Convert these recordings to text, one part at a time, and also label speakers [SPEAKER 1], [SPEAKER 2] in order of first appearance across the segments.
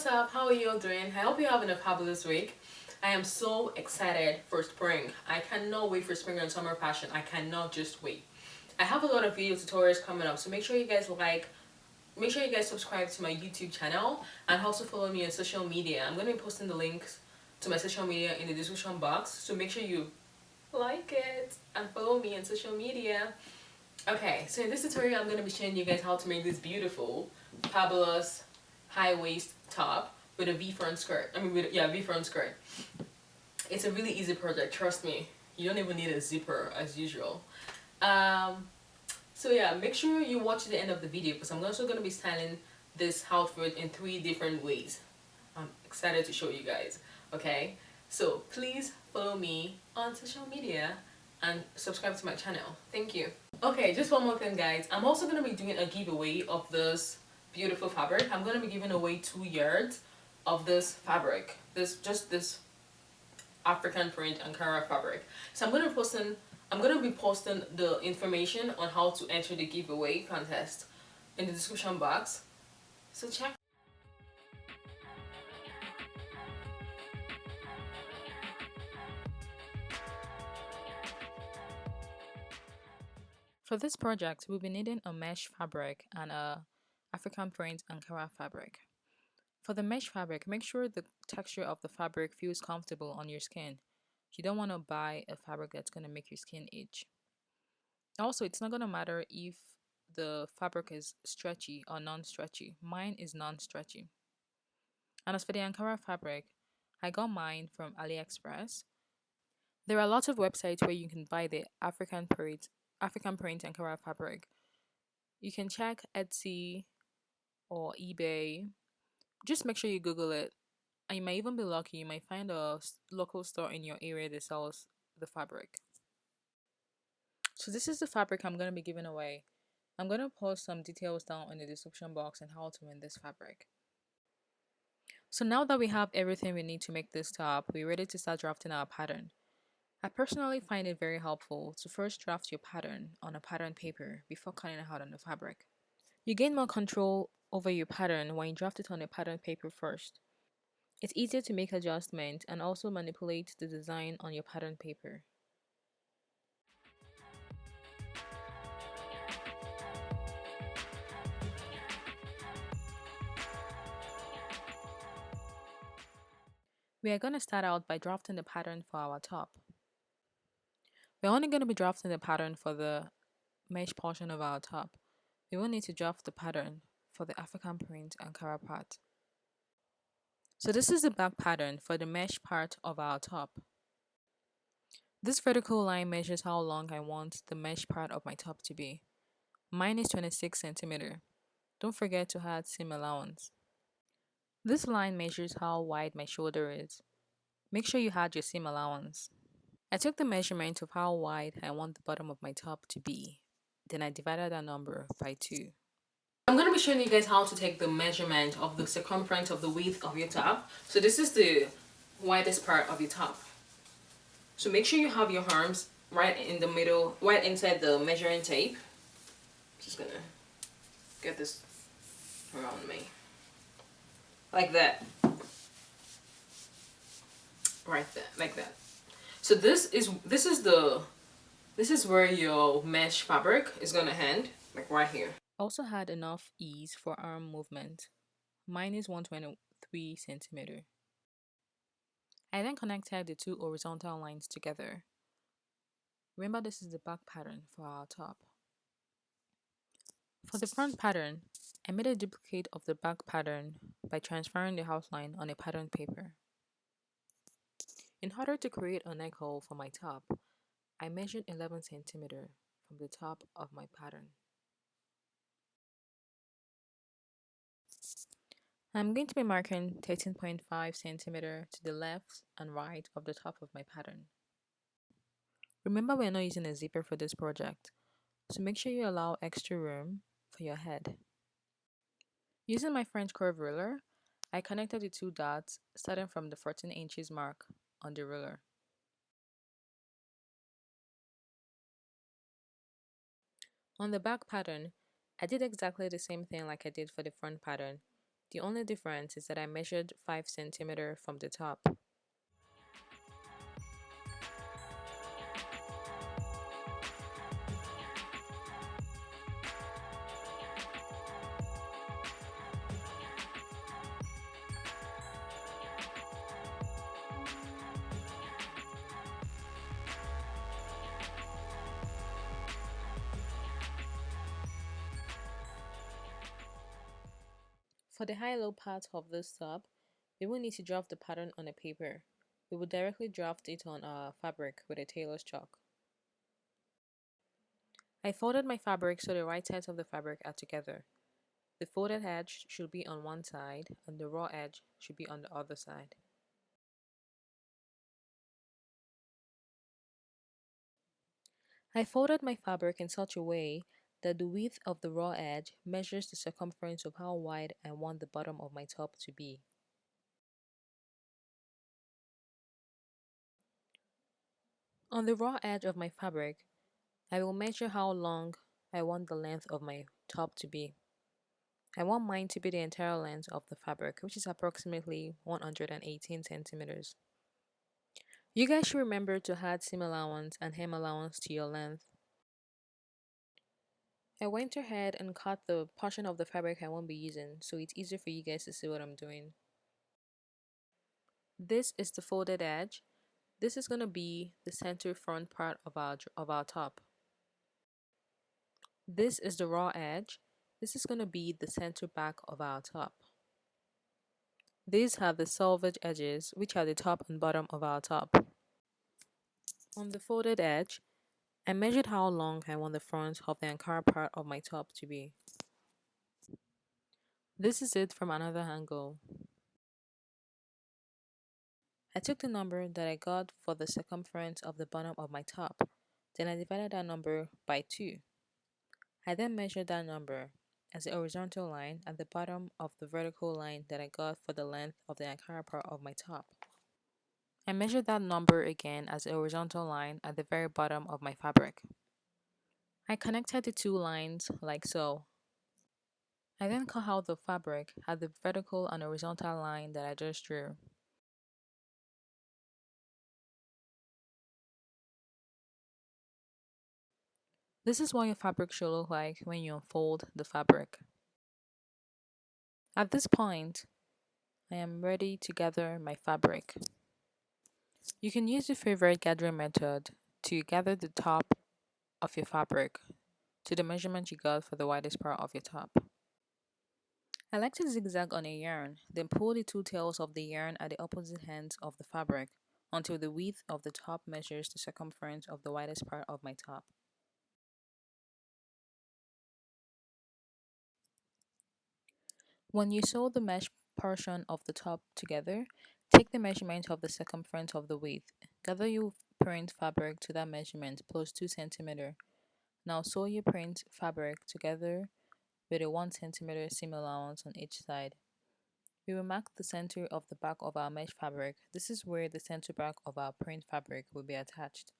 [SPEAKER 1] up? How are you all doing? I hope you're having a fabulous week. I am so excited for spring. I cannot wait for spring and summer fashion. I cannot just wait. I have a lot of video tutorials coming up, so make sure you guys make sure you guys subscribe to my YouTube channel and also follow me on social media. I'm going to be posting the links to my social media in the description box, so make sure you like it and follow me on social media. Okay, so in this tutorial I'm going to be showing you guys how to make this beautiful, fabulous high waist top with a V-front skirt. V-front skirt. It's a really easy project, trust me. You don't even need a zipper as usual. So yeah, make sure you watch the end of the video because I'm also going to be styling this outfit in 3 different ways. I'm excited to show you guys. Okay, so please follow me on social media and subscribe to my channel. Thank you. Okay, just one more thing, guys. I'm also going to be doing a giveaway of this beautiful fabric. I'm going to be giving away 2 yards of this fabric. This African print Ankara fabric. So I'm going to be posting the information on how to enter the giveaway contest in the description box. So check. For this project, we'll be needing a mesh fabric and a African print Ankara fabric. For the mesh fabric, make sure the texture of the fabric feels comfortable on your skin. You don't want to buy a fabric that's going to make your skin itch. Also, it's not going to matter if the fabric is stretchy or non-stretchy. Mine is non-stretchy. And as for the Ankara fabric, I got mine from AliExpress. There are lots of websites where you can buy the African print Ankara fabric. You can check Etsy or eBay. Just make sure you Google it. And you might even be lucky, you might find a local store in your area that sells the fabric. So this is the fabric I'm going to be giving away. I'm going to post some details down in the description box on how to win this fabric. So now that we have everything we need to make this top, we're ready to start drafting our pattern. I personally find it very helpful to first draft your pattern on a pattern paper before cutting it out on the fabric. You gain more control over your pattern when you draft it on a pattern paper first. It's easier to make adjustments and also manipulate the design on your pattern paper. We are going to start out by drafting the pattern for our top. We're only going to be drafting the pattern for the mesh portion of our top. We will need to draft the pattern for the African print Ankara part. So this is the back pattern for the mesh part of our top. This vertical line measures how long I want the mesh part of my top to be. Mine is 26 cm. Don't forget to add seam allowance. This line measures how wide my shoulder is. Make sure you add your seam allowance. I took the measurement of how wide I want the bottom of my top to be. Then I divided that number by 2. I'm going to be showing you guys how to take the measurement of the circumference of the width of your top. So this is the widest part of your top. So make sure you have your arms right in the middle, right inside the measuring tape. Just gonna get this around me. Like that. Right there, like that. So this is where your mesh fabric is gonna end, like right here. Also had enough ease for arm movement. Mine is 123 cm. I then connected the 2 horizontal lines together. Remember, this is the back pattern for our top. For the front pattern, I made a duplicate of the back pattern by transferring the outline on a pattern paper. In order to create a neck hole for my top, I measured 11 cm from the top of my pattern. I'm going to be marking 13.5 cm to the left and right of the top of my pattern. Remember, we're not using a zipper for this project, so make sure you allow extra room for your head. Using my French curve ruler, I connected the 2 dots starting from the 14 inches mark on the ruler. On the back pattern, I did exactly the same thing like I did for the front pattern. The only difference is that I measured 5 centimeter from the top. For the high-low part of this top, we will need to draft the pattern on a paper. We will directly draft it on our fabric with a tailor's chalk. I folded my fabric so the right sides of the fabric are together. The folded edge should be on one side and the raw edge should be on the other side. I folded my fabric in such a way that the width of the raw edge measures the circumference of how wide I want the bottom of my top to be. On the raw edge of my fabric, I will measure how long I want the length of my top to be. I want mine to be the entire length of the fabric, which is approximately 118 centimeters. You guys should remember to add seam allowance and hem allowance to your length. I went ahead and cut the portion of the fabric I won't be using, so it's easier for you guys to see what I'm doing. This is the folded edge. This is going to be the center front part of our top. This is the raw edge. This is going to be the center back of our top. These are the selvage edges, which are the top and bottom of our top. On the folded edge, I measured how long I want the front of the Ankara part of my top to be. This is it from another angle. I took the number that I got for the circumference of the bottom of my top. Then I divided that number by 2. I then measured that number as a horizontal line at the bottom of the vertical line that I got for the length of the Ankara part of my top. I measured that number again as a horizontal line at the very bottom of my fabric. I connected the two lines like so. I then cut out the fabric at the vertical and horizontal line that I just drew. This is what your fabric should look like when you unfold the fabric. At this point, I am ready to gather my fabric. You can use your favorite gathering method to gather the top of your fabric to the measurement you got for the widest part of your top. I like to zigzag on a yarn, then pull the two tails of the yarn at the opposite ends of the fabric until the width of the top measures the circumference of the widest part of my top. When you sew the mesh portion of the top together, take the measurement of the circumference of the width. Gather your print fabric to that measurement plus 2 cm. Now sew your print fabric together with a 1 cm seam allowance on each side. We will mark the center of the back of our mesh fabric. This is where the center back of our print fabric will be attached.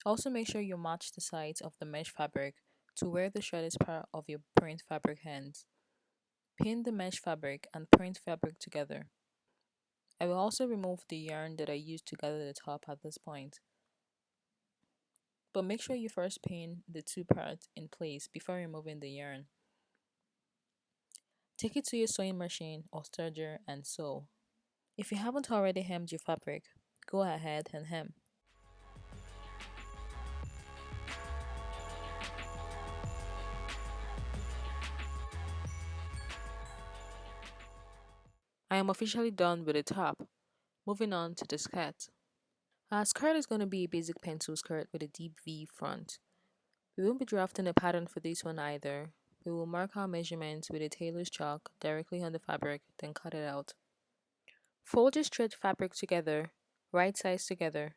[SPEAKER 1] Also make sure you match the sides of the mesh fabric to where the shortest part of your print fabric ends. Pin the mesh fabric and print fabric together. I will also remove the yarn that I used to gather the top at this point. But make sure you first pin the two parts in place before removing the yarn. Take it to your sewing machine or serger and sew. If you haven't already hemmed your fabric, go ahead and hem. I am officially done with the top. Moving on to the skirt. Our skirt is going to be a basic pencil skirt with a deep V front. We won't be drafting a pattern for this one either. We will mark our measurements with a tailor's chalk directly on the fabric, then cut it out. Fold your stretch fabric together, right sides together.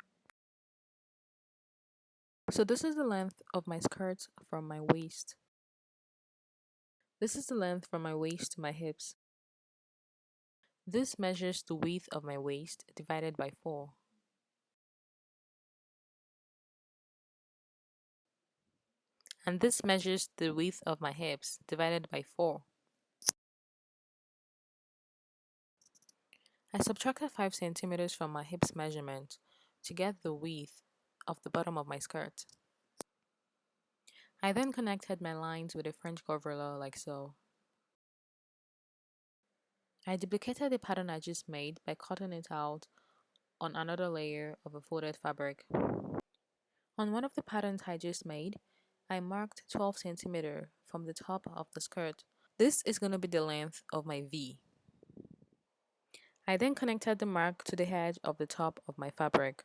[SPEAKER 1] So this is the length of my skirt from my waist. This is the length from my waist to my hips. This measures the width of my waist divided by 4. And this measures the width of my hips divided by 4. I subtracted 5 centimeters from my hips measurement to get the width of the bottom of my skirt. I then connected my lines with a French coverler like so. I duplicated the pattern I just made by cutting it out on another layer of a folded fabric. On one of the patterns I just made, I marked 12 centimeter from the top of the skirt. This is going to be the length of my V. I then connected the mark to the edge of the top of my fabric.